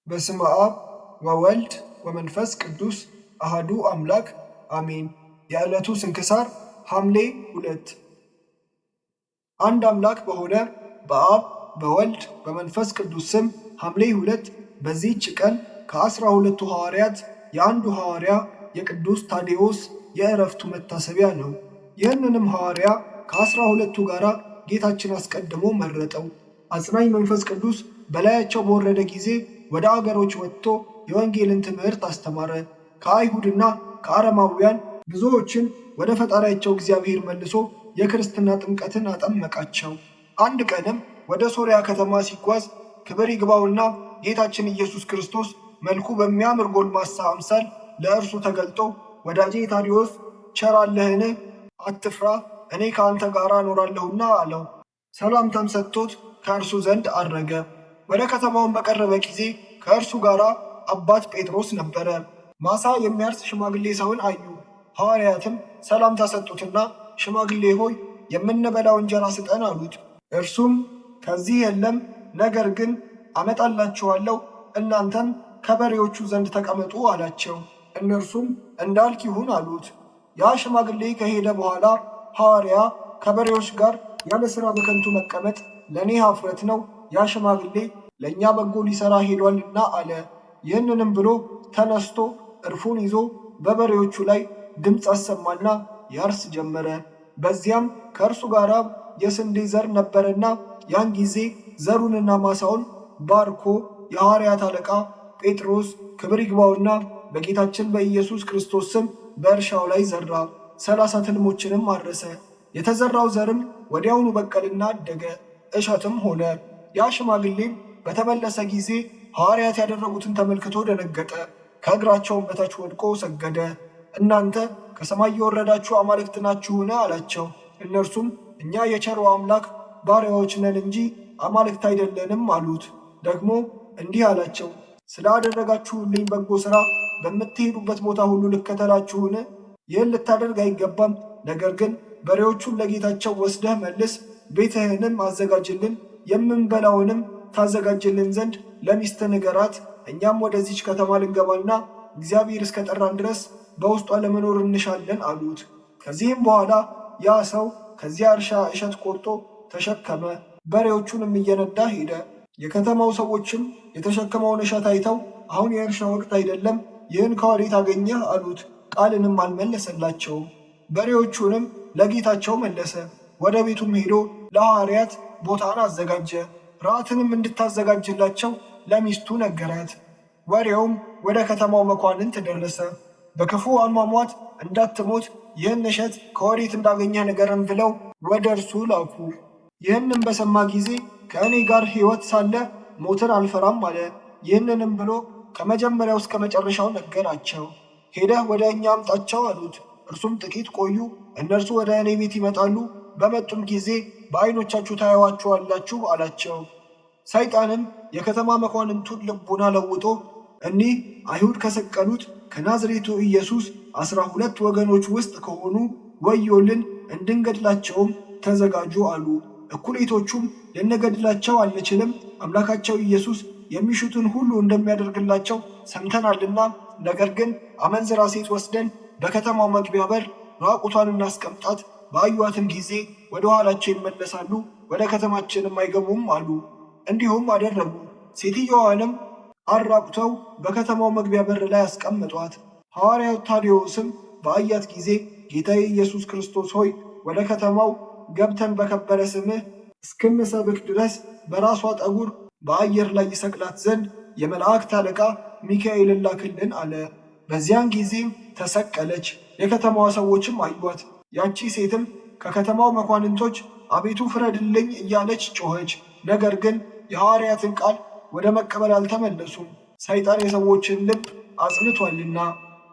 በስመ አብ ወወልድ ወመንፈስ ቅዱስ አሃዱ አምላክ አሜን። የዕለቱ ስንክሳር ሐምሌ 2። አንድ አምላክ በሆነ በአብ በወልድ በመንፈስ ቅዱስ ስም ሐምሌ 2 በዚህች ቀን ከ12ቱ ሐዋርያት የአንዱ ሐዋርያ የቅዱስ ታዴዎስ የዕረፍቱ መታሰቢያ ነው። ይህንንም ሐዋርያ ከ12ቱ ጋር ጌታችን አስቀድሞ መረጠው። አጽናኝ መንፈስ ቅዱስ በላያቸው በወረደ ጊዜ ወደ አገሮች ወጥቶ የወንጌልን ትምህርት አስተማረ። ከአይሁድና ከአረማውያን ብዙዎችን ወደ ፈጣሪያቸው እግዚአብሔር መልሶ የክርስትና ጥምቀትን አጠመቃቸው። አንድ ቀንም ወደ ሶርያ ከተማ ሲጓዝ ክብር ይግባውና ጌታችን ኢየሱስ ክርስቶስ መልኩ በሚያምር ጎልማሳ አምሳል ለእርሱ ተገልጦ ወዳጄ ታዴዎስ ቸር አለህን? አትፍራ፣ እኔ ከአንተ ጋር እኖራለሁና አለው። ሰላምታም ሰጥቶት ከእርሱ ዘንድ አረገ። ወደ ከተማውን በቀረበ ጊዜ ከእርሱ ጋር አባት ጴጥሮስ ነበረ። ማሳ የሚያርስ ሽማግሌ ሰውን አዩ። ሐዋርያትም ሰላምታ ሰጡትና ሽማግሌ ሆይ የምንበላው እንጀራ ስጠን አሉት። እርሱም ከዚህ የለም፣ ነገር ግን አመጣላችኋለሁ፣ እናንተም ከበሬዎቹ ዘንድ ተቀመጡ አላቸው። እነርሱም እንዳልክ ይሁን አሉት። ያ ሽማግሌ ከሄደ በኋላ ሐዋርያ ከበሬዎች ጋር ያለ ሥራ በከንቱ መቀመጥ ለእኔ ኀፍረት ነው፣ ያ ሽማግሌ ለእኛ በጎ ሊሠራ ሄዷልና አለ። ይህንንም ብሎ ተነስቶ እርፉን ይዞ በበሬዎቹ ላይ ድምፅ አሰማና ያርስ ጀመረ። በዚያም ከእርሱ ጋር የስንዴ ዘር ነበረና ያን ጊዜ ዘሩንና ማሳውን ባርኮ የሐዋርያት አለቃ ጴጥሮስ ክብር ይግባውና በጌታችን በኢየሱስ ክርስቶስ ስም በእርሻው ላይ ዘራ። 30 ትልሞችንም አረሰ። የተዘራው ዘርም ወዲያውኑ በቀልና አደገ፣ እሸትም ሆነ። ያ ሽማግሌም በተመለሰ ጊዜ ሐዋርያት ያደረጉትን ተመልክቶ ደነገጠ፣ ከእግራቸውም በታች ወድቆ ሰገደ። እናንተ ከሰማይ የወረዳችሁ አማልክት ናችሁን? አላቸው። እነርሱም እኛ የቸሩ አምላክ ባሪያዎች ነን እንጂ አማልክት አይደለንም አሉት። ደግሞ እንዲህ አላቸው፣ ስላደረጋችሁልኝ በጎ ሥራ በምትሄዱበት ቦታ ሁሉ ልከተላችሁን? ይህን ልታደርግ አይገባም። ነገር ግን በሬዎቹን ለጌታቸው ወስደህ መልስ፣ ቤትህንም አዘጋጅልን፣ የምንበላውንም ታዘጋጅልን ዘንድ ለሚስት ንገራት። እኛም ወደዚች ከተማ ልንገባና እግዚአብሔር እስከ ጠራን ድረስ በውስጧ ለመኖር እንሻለን አሉት። ከዚህም በኋላ ያ ሰው ከዚያ እርሻ እሸት ቆርጦ ተሸከመ፣ በሬዎቹንም እየነዳ ሄደ። የከተማው ሰዎችም የተሸከመውን እሸት አይተው አሁን የእርሻ ወቅት አይደለም፣ ይህን ከወዴት አገኘህ አሉት። ቃልንም አልመለሰላቸውም። በሬዎቹንም ለጌታቸው መለሰ። ወደ ቤቱም ሄዶ ለሐዋርያት ቦታን አዘጋጀ። ራትንም እንድታዘጋጅላቸው ለሚስቱ ነገራት። ወሬውም ወደ ከተማው መኳንንት ደረሰ። በክፉ አሟሟት እንዳትሞት ይህን እሸት ከወዴት እንዳገኘህ ንገረን ብለው ወደ እርሱ ላኩ። ይህንም በሰማ ጊዜ ከእኔ ጋር ሕይወት ሳለ ሞትን አልፈራም አለ። ይህንንም ብሎ ከመጀመሪያው እስከ መጨረሻው ነገራቸው። ሄደህ ወደ እኛ አምጣቸው አሉት። እርሱም ጥቂት ቆዩ፣ እነርሱ ወደ እኔ ቤት ይመጣሉ፣ በመጡም ጊዜ በዓይኖቻችሁ ታያዋቸዋላችሁ አላቸው። ሰይጣንም የከተማ መኳንንቱን ልቡና ለውጦ እኒህ አይሁድ ከሰቀሉት ከናዝሬቱ ኢየሱስ 12 ወገኖች ውስጥ ከሆኑ ወዮልን፣ እንድንገድላቸውም ተዘጋጁ አሉ። እኩሌቶቹም ልንገድላቸው አንችልም፣ አምላካቸው ኢየሱስ የሚሹትን ሁሉ እንደሚያደርግላቸው ሰምተናልና፣ ነገር ግን አመንዝራ ሴት ወስደን በከተማው መግቢያ በር ራቁቷን እናስቀምጣት፣ ባዩዋትም ጊዜ ወደ ኋላቸው ይመለሳሉ፣ ወደ ከተማችንም አይገቡም አሉ። እንዲሁም አደረጉ። ሴትዮዋንም አራቁተው በከተማው መግቢያ በር ላይ አስቀምጧት። ሐዋርያው ታዴዎስም በአያት ጊዜ ጌታዬ ኢየሱስ ክርስቶስ ሆይ ወደ ከተማው ገብተን በከበረ ስምህ እስክንሰብክ ድረስ በራሷ ጠጉር በአየር ላይ ይሰቅላት ዘንድ የመላእክት አለቃ ሚካኤልን ላክልን አለ። በዚያን ጊዜም ተሰቀለች። የከተማዋ ሰዎችም አዩአት። ያቺ ሴትም ከከተማው መኳንንቶች አቤቱ ፍረድልኝ እያለች ጮኸች። ነገር ግን የሐዋርያትን ቃል ወደ መቀበል አልተመለሱም፣ ሰይጣን የሰዎችን ልብ አጽንቷልና።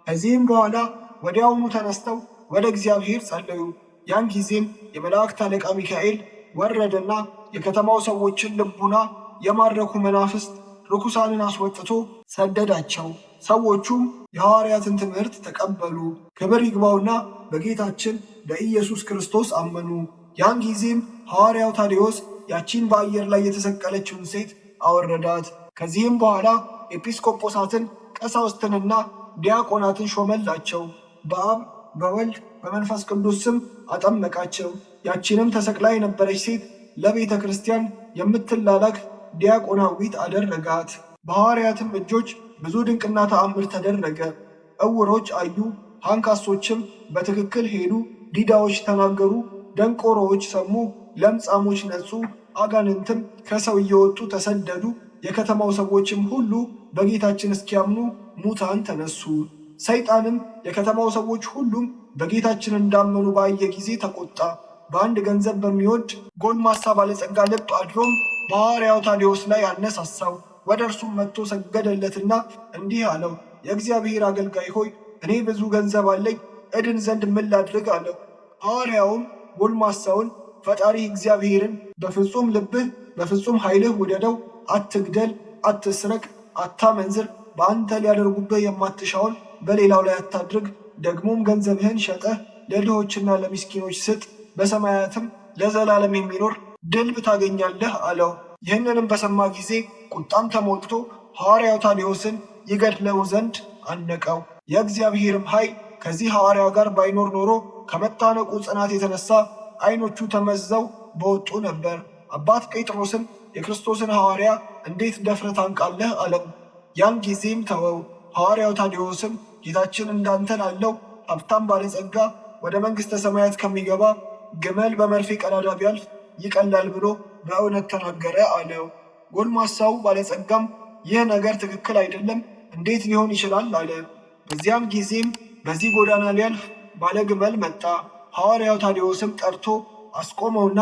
ከዚህም በኋላ ወዲያውኑ ተነስተው ወደ እግዚአብሔር ጸለዩ። ያን ጊዜም የመላእክት አለቃ ሚካኤል ወረደና የከተማው ሰዎችን ልቡና የማረኩ መናፍስት ርኩሳንን አስወጥቶ ሰደዳቸው። ሰዎቹም የሐዋርያትን ትምህርት ተቀበሉ። ክብር ይግባውና በጌታችን በኢየሱስ ክርስቶስ አመኑ። ያን ጊዜም ሐዋርያው ታዴዎስ ያቺን በአየር ላይ የተሰቀለችውን ሴት አወረዳት። ከዚህም በኋላ ኤጲስቆጶሳትን፣ ቀሳውስትንና ዲያቆናትን ሾመላቸው። በአብ በወልድ በመንፈስ ቅዱስ ስም አጠመቃቸው። ያቺንም ተሰቅላ የነበረች ሴት ለቤተ ክርስቲያን የምትላላክ ዲያቆናዊት አደረጋት። በሐዋርያትም እጆች ብዙ ድንቅና ተአምር ተደረገ። ዕውሮች አዩ፣ አንካሶችም በትክክል ሄዱ፣ ዲዳዎች ተናገሩ፣ ደንቆሮዎች ሰሙ፣ ለምጻሞች ነጹ፣ አጋንንትም ከሰው እየወጡ ተሰደዱ። የከተማው ሰዎችም ሁሉ በጌታችን እስኪያምኑ ሙታን ተነሱ። ሰይጣንም የከተማው ሰዎች ሁሉም በጌታችን እንዳመኑ ባየ ጊዜ ተቆጣ። በአንድ ገንዘብ በሚወድ ጎልማሳ ባለጸጋ ልብ አድሮም በሐዋርያው ታዴዎስ ላይ አነሳሳው። ወደ እርሱም መጥቶ ሰገደለትና እንዲህ አለው፣ የእግዚአብሔር አገልጋይ ሆይ እኔ ብዙ ገንዘብ አለኝ፣ እድን ዘንድ ምን ላድርግ አለው። ሐዋርያውም ጎልማሳውን ፈጣሪ እግዚአብሔርን በፍጹም ልብህ በፍጹም ኃይልህ ውደደው፣ አትግደል፣ አትስረቅ፣ አታመንዝር፣ በአንተ ሊያደርጉብህ የማትሻውን በሌላው ላይ አታድርግ፣ ደግሞም ገንዘብህን ሸጠህ ለድሆችና ለምስኪኖች ስጥ፣ በሰማያትም ለዘላለም የሚኖር ድልብ ታገኛለህ አለው። ይህንንም በሰማ ጊዜ ቁጣም ተሞልቶ ሐዋርያው ታዴዎስን ይገድለው ዘንድ አነቀው። የእግዚአብሔርም ኃይል ከዚህ ሐዋርያ ጋር ባይኖር ኖሮ ከመታነቁ ጽናት የተነሳ ዓይኖቹ ተመዘው በወጡ ነበር። አባት ጴጥሮስም የክርስቶስን ሐዋርያ እንዴት ደፍረህ ታንቃለህ አለው። ያን ጊዜም ተወው። ሐዋርያው ታዴዎስም ጌታችን እንዳንተ ላለው ሀብታም ባለጸጋ ወደ መንግሥተ ሰማያት ከሚገባ ግመል በመርፌ ቀዳዳ ቢያልፍ ይቀላል ብሎ በእውነት ተናገረ አለው። ጎልማሳው ባለጸጋም ይህ ነገር ትክክል አይደለም፣ እንዴት ሊሆን ይችላል አለ። በዚያም ጊዜም በዚህ ጎዳና ሊያልፍ ባለ ግመል መጣ። ሐዋርያው ታዴዎስም ጠርቶ አስቆመውና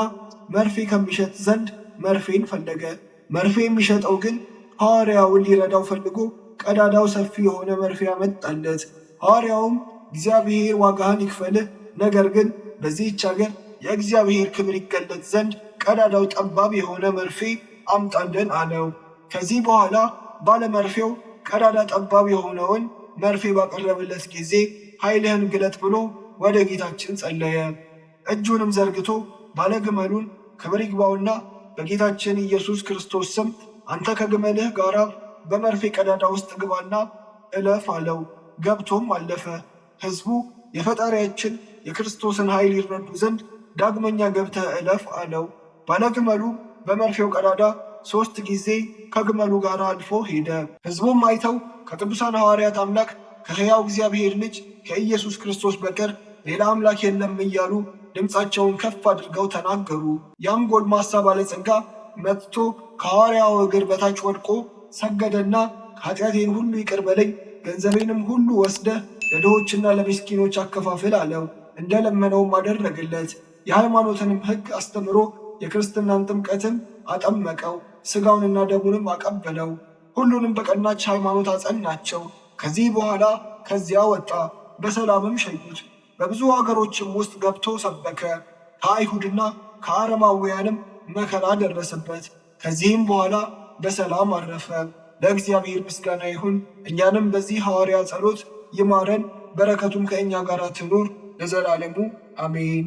መርፌ ከሚሸጥ ዘንድ መርፌን ፈለገ። መርፌ የሚሸጠው ግን ሐዋርያውን ሊረዳው ፈልጎ ቀዳዳው ሰፊ የሆነ መርፌ አመጣለት። ሐዋርያውም እግዚአብሔር ዋጋህን ይክፈልህ፣ ነገር ግን በዚህች አገር የእግዚአብሔር ክብር ይገለጥ ዘንድ ቀዳዳው ጠባብ የሆነ መርፌ አምጣልን አለው። ከዚህ በኋላ ባለመርፌው ቀዳዳ ጠባብ የሆነውን መርፌ ባቀረበለት ጊዜ ኃይልህን ግለጥ ብሎ ወደ ጌታችን ጸለየ። እጁንም ዘርግቶ ባለግመሉን ክብር ይግባውና በጌታችን ኢየሱስ ክርስቶስ ስም አንተ ከግመልህ ጋር በመርፌ ቀዳዳ ውስጥ ግባና እለፍ አለው። ገብቶም አለፈ። ሕዝቡ የፈጣሪያችን የክርስቶስን ኃይል ይረዱ ዘንድ ዳግመኛ ገብተህ እለፍ አለው። ባለግመሉ በመርፌው ቀዳዳ 3 ጊዜ ከግመሉ ጋር አልፎ ሄደ። ሕዝቡም አይተው ከቅዱሳን ሐዋርያት አምላክ ከሕያው እግዚአብሔር ልጅ ከኢየሱስ ክርስቶስ በቀር ሌላ አምላክ የለም እያሉ ድምፃቸውን ከፍ አድርገው ተናገሩ። ያም ጎልማሳ ባለጸጋ መጥቶ ከሐዋርያው እግር በታች ወድቆ ሰገደና ኃጢአቴን ሁሉ ይቅር በለኝ፣ ገንዘቤንም ሁሉ ወስደህ ለድሆችና ለምስኪኖች አከፋፍል አለው። እንደለመነውም አደረገለት። የሃይማኖትንም ሕግ አስተምሮ የክርስትናን ጥምቀትን አጠመቀው። ሥጋውንና ደሙንም አቀበለው። ሁሉንም በቀናች ሃይማኖት አጸናቸው። ከዚህ በኋላ ከዚያ ወጣ፣ በሰላምም ሸኙት። በብዙ አገሮችም ውስጥ ገብቶ ሰበከ። ከአይሁድና ከአረማውያንም መከራ ደረሰበት። ከዚህም በኋላ በሰላም አረፈ። ለእግዚአብሔር ምስጋና ይሁን። እኛንም በዚህ ሐዋርያ ጸሎት ይማረን፣ በረከቱም ከእኛ ጋር ትኑር ለዘላለሙ አሜን።